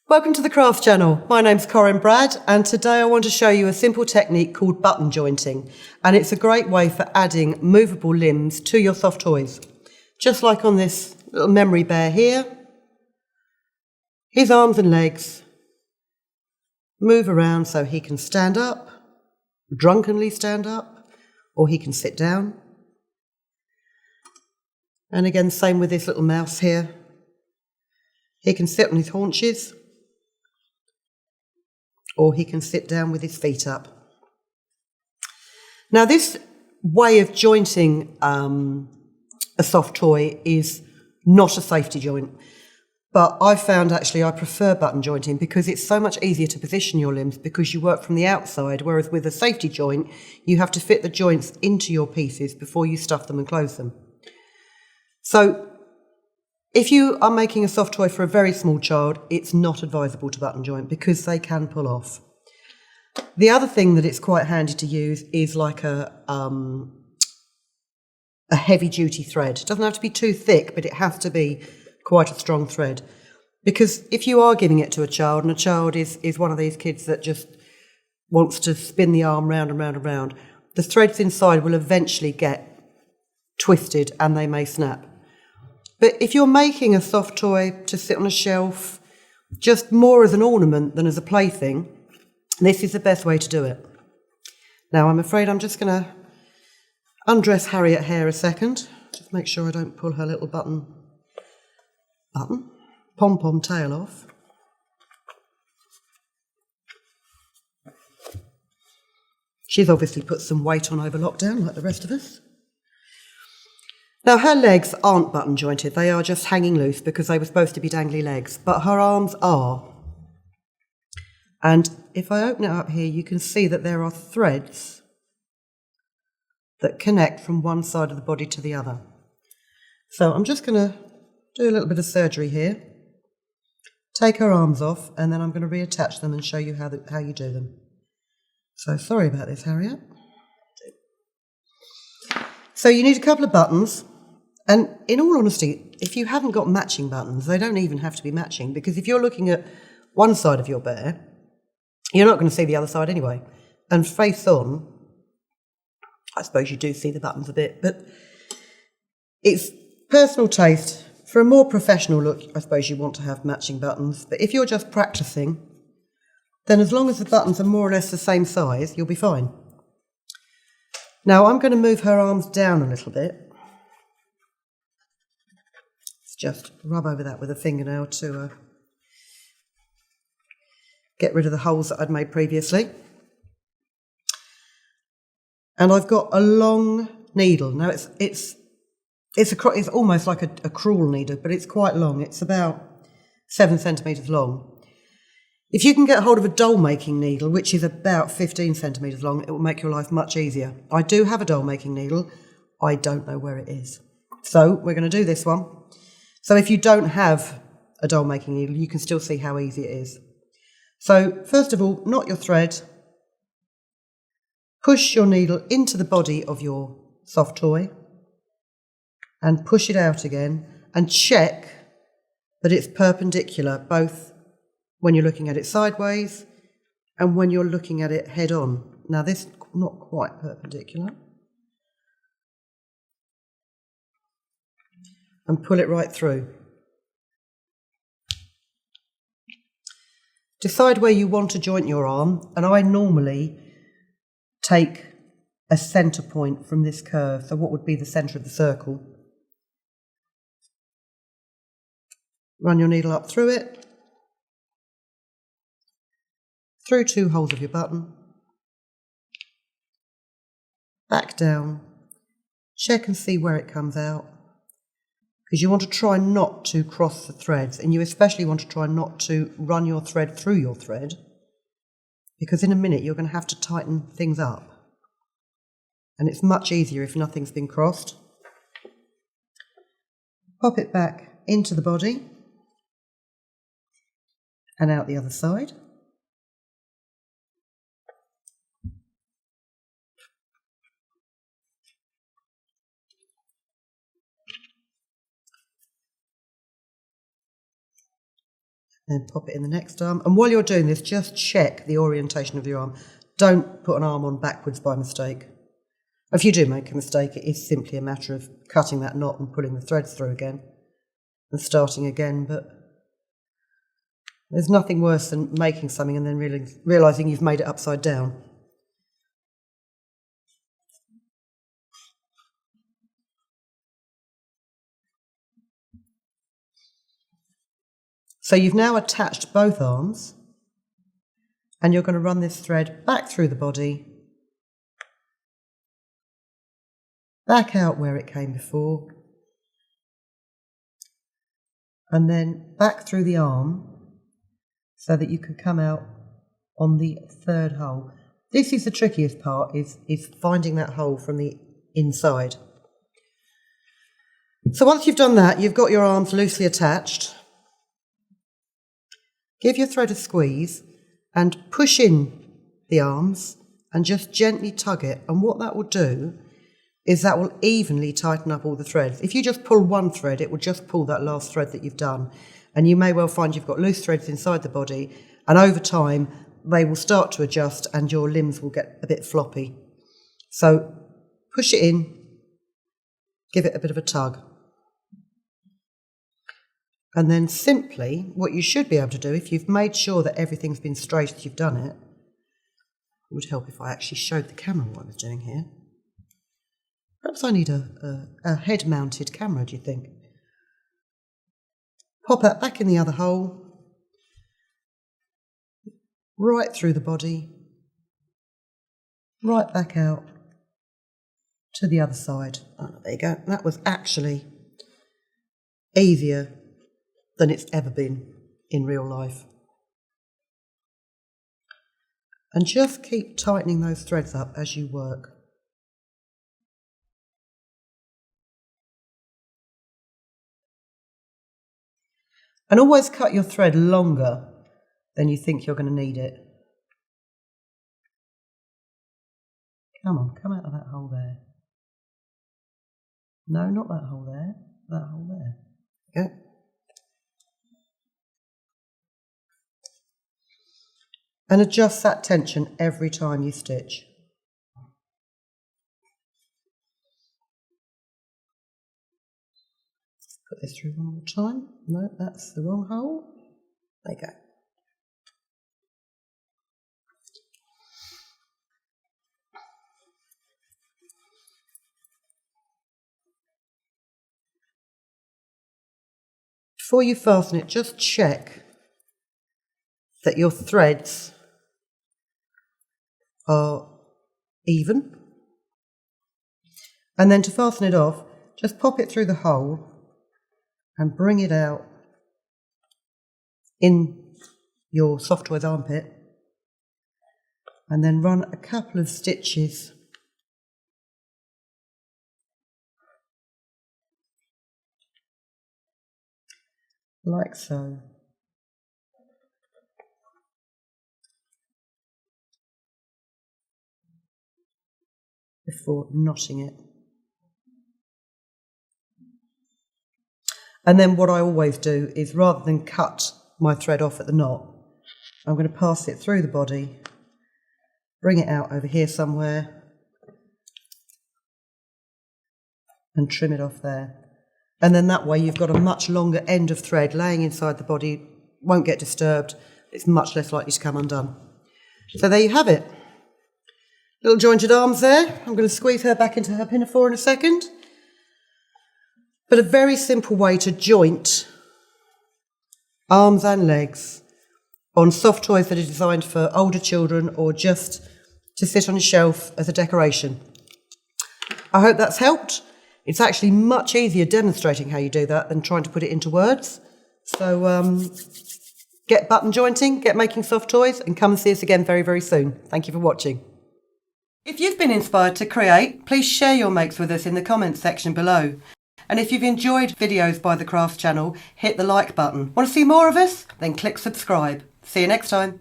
Welcome to the Craft Channel. My name's Corinne Brad, and today I want to show you a simple technique called button jointing, and it's a great way for adding movable limbs to your soft toys. Just like on this little memory bear here, his arms and legs move around so he can stand up, drunkenly stand up, or he can sit down. And again, same with this little mouse here. He can sit on his haunches, or he can sit down with his feet up. Now, this way of jointing a soft toy is not a safety joint, but I found actually I prefer button jointing because it's so much easier to position your limbs because you work from the outside, whereas with a safety joint, you have to fit the joints into your pieces before you stuff them and close them. So, if you are making a soft toy for a very small child, it's not advisable to button joint because they can pull off. The other thing that it's quite handy to use is like a heavy duty thread. It doesn't have to be too thick, but it has to be quite a strong thread. Because if you are giving it to a child, and a child is one of these kids that just wants to spin the arm round and round and round, the threads inside will eventually get twisted and they may snap. But if you're making a soft toy to sit on a shelf, just more as an ornament than as a plaything, this is the best way to do it. Now, I'm afraid I'm just going to undress Harriet Hare a second. Just make sure I don't pull her little pom-pom tail off. She's obviously put some weight on over lockdown, like the rest of us. Now, her legs aren't button jointed, they are just hanging loose because they were supposed to be dangly legs, but her arms are. And if I open it up here, you can see that there are threads that connect from one side of the body to the other. So I'm just going to do a little bit of surgery here, take her arms off, and then I'm going to reattach them and show you how you do them. So sorry about this, Harriet. So you need a couple of buttons. And in all honesty, if you haven't got matching buttons, they don't even have to be matching, because if you're looking at one side of your bear, you're not going to see the other side anyway. And face on, I suppose you do see the buttons a bit, but it's personal taste. For a more professional look, I suppose you want to have matching buttons. But if you're just practicing, then as long as the buttons are more or less the same size, you'll be fine. Now, I'm going to move her arms down a little bit. Just rub over that with a fingernail to get rid of the holes that I'd made previously. And I've got a long needle. Now it's almost like a cruel needle, but it's quite long. It's about 7 centimetres long. If you can get hold of a doll making needle, which is about 15 centimetres long, it will make your life much easier. I do have a doll making needle. I don't know where it is. So we're going to do this one. So if you don't have a doll making needle, you can still see how easy it is. So first of all, knot your thread, push your needle into the body of your soft toy and push it out again, and check that it's perpendicular, both when you're looking at it sideways and when you're looking at it head on. Now this is not quite perpendicular. And pull it right through. Decide where you want to joint your arm, and I normally take a centre point from this curve, so what would be the centre of the circle. Run your needle up through it, through 2 holes of your button, back down, check and see where it comes out. Because you want to try not to cross the threads, and you especially want to try not to run your thread through your thread, because in a minute you're going to have to tighten things up. And it's much easier if nothing's been crossed. Pop it back into the body and out the other side. Then pop it in the next arm. And while you're doing this, just check the orientation of your arm. Don't put an arm on backwards by mistake. If you do make a mistake, it is simply a matter of cutting that knot and pulling the threads through again and starting again. But there's nothing worse than making something and then realising you've made it upside down. So you've now attached both arms, and you're going to run this thread back through the body, back out where it came before, and then back through the arm so that you can come out on the third hole. This is the trickiest part, is finding that hole from the inside. So once you've done that, you've got your arms loosely attached. Give your thread a squeeze and push in the arms and just gently tug it. And what that will do is that will evenly tighten up all the threads. If you just pull one thread, it will just pull that last thread that you've done. And you may well find you've got loose threads inside the body, and over time they will start to adjust and your limbs will get a bit floppy. So push it in, give it a bit of a tug. And then simply, what you should be able to do, if you've made sure that everything's been straight as you've done it, it would help if I actually showed the camera what I was doing here. Perhaps I need a head-mounted camera, do you think? Pop that back in the other hole, right through the body, right back out to the other side. Oh, there you go. That was actually easier than it's ever been in real life. And just keep tightening those threads up as you work. And always cut your thread longer than you think you're going to need it. Come on, come out of that hole there. No, not that hole there. That hole there. Okay. And adjust that tension every time you stitch. Put this through one more time. No, that's the wrong hole. There you go. Before you fasten it, just check that your threads are even. And then to fasten it off, just pop it through the hole and bring it out in your soft toys armpit, and then run a couple of stitches like so. Before knotting it. And then what I always do is, rather than cut my thread off at the knot, I'm going to pass it through the body, bring it out over here somewhere, and trim it off there. And then that way you've got a much longer end of thread laying inside the body, won't get disturbed, it's much less likely to come undone. So there you have it. Little jointed arms there. I'm going to squeeze her back into her pinafore in a second. But a very simple way to joint arms and legs on soft toys that are designed for older children or just to sit on a shelf as a decoration. I hope that's helped. It's actually much easier demonstrating how you do that than trying to put it into words. So get button jointing, get making soft toys, and come and see us again very, very soon. Thank you for watching. If you've been inspired to create, please share your makes with us in the comments section below. And if you've enjoyed videos by the Crafts channel, hit the like button. Want to see more of us? Then click subscribe. See you next time.